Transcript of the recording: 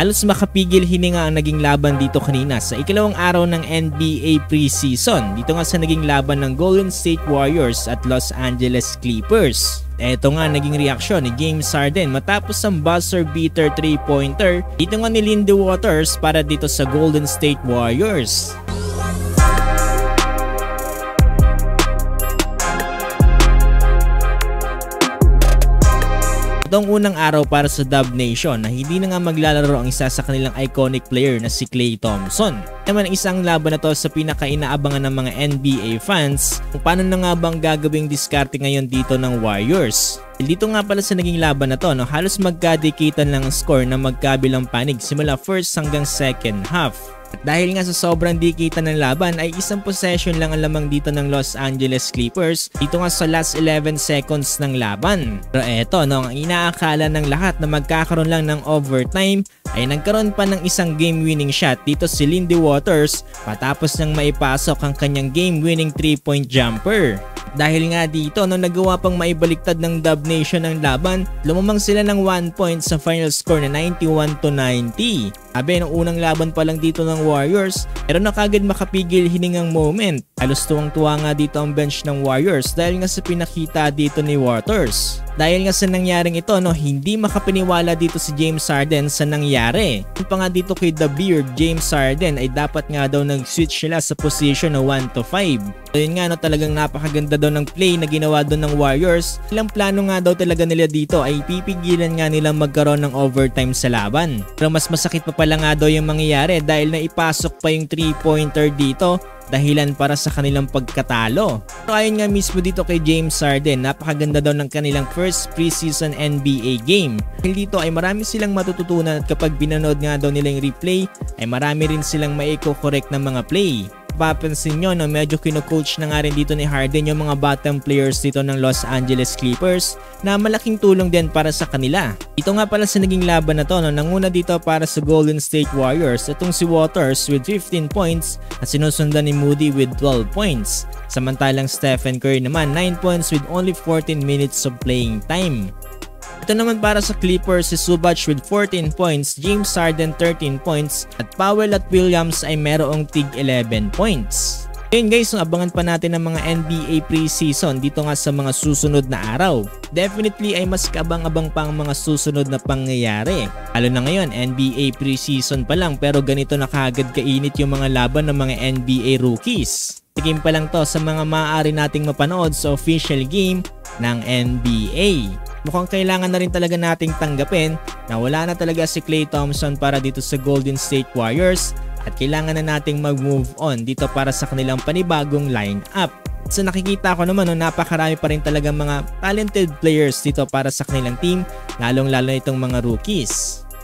Halos makapigil hininga ang naging laban dito kanina sa ikalawang araw ng NBA preseason. Dito nga sa naging laban ng Golden State Warriors at Los Angeles Clippers. Eto nga naging reaksyon ni James Harden matapos ang buzzer beater 3-pointer dito nga ni Lindy Waters para dito sa Golden State Warriors. Itong unang araw para sa Dub Nation na hindi na nga maglalaro ang isa sa kanilang iconic player na si Klay Thompson. Naman isang laban na to sa pinaka-inaabangan ng mga NBA fans kung paano na nga bang gagawing diskarte ngayon dito ng Warriors. Dito nga pala sa naging laban na to, halos magkadikitan lang ang score na magkabilang panig simula first hanggang second half. At dahil nga sa sobrang dikitan ng laban ay isang possession lang ang lamang dito ng Los Angeles Clippers dito nga sa last 11 seconds ng laban. Pero eto, ang inaakala ng lahat na magkakaroon lang ng overtime ay nagkaroon pa ng isang game-winning shot dito si Lindy Waters matapos niyang maipasok ang kanyang game-winning 3-point jumper. Dahil nga dito, nagawa pang maibaliktad ng Dub Nation ng laban, lumamang sila ng 1 point sa final score na 91-90. Sabi, nung unang laban pa lang dito ng Warriors, pero nakagad makapigil hiningang moment. Halos tuwang-tuwa nga dito ang bench ng Warriors dahil nga sa pinakita dito ni Waters. Dahil nga sa nangyaring ito, hindi makapaniwala dito si James Harden sa nangyari. Yung pa nga dito kay The Beard, James Harden ay dapat nga daw nag-switch sila sa position na 1-5. So yun nga, talagang napakaganda daw ng play na ginawa doon ng Warriors. Ilang plano nga daw talaga nila dito ay pipigilan nga nilang magkaroon ng overtime sa laban. Pero mas masakit pa pala nga daw yung mangyayari dahil naipasok pa yung 3-pointer dito dahilan para sa kanilang pagkatalo. So ayon nga mismo dito kay James Harden, napakaganda daw ng kanilang first preseason NBA game. Dahil dito ay marami silang matututunan at kapag binanood nga daw nila yung replay ay marami rin silang maiko-correct na mga play. Papansin nyo, medyo kino-coach na nga rin dito ni Harden yung mga bottom players dito ng Los Angeles Clippers na malaking tulong din para sa kanila. Ito nga pala sa naging laban na to, nanguna dito para sa Golden State Warriors itong si Waters with 15 points at sinusundan ni Moody with 12 points. Samantalang Stephen Curry naman 9 points with only 14 minutes of playing time. Ito naman para sa Clippers si Zubac with 14 points, James Harden 13 points at Powell at Williams ay merong tig 11 points. Ngayon guys, abangan pa natin ang mga NBA preseason dito nga sa mga susunod na araw. Definitely ay mas kabang-abang pa ang mga susunod na pangyayari. Lalo na ngayon, NBA preseason pa lang pero ganito na kaagad kainit yung mga laban ng mga NBA rookies. Game pa lang to sa mga maaari nating mapanood sa official game ng NBA. Mukhang kailangan na rin talaga nating tanggapin na wala na talaga si Klay Thompson para dito sa Golden State Warriors at kailangan na nating mag-move on dito para sa kanilang panibagong lineup. So nakikita ko naman napakarami pa rin talaga mga talented players dito para sa kanilang team, lalong-lalo na itong mga rookies.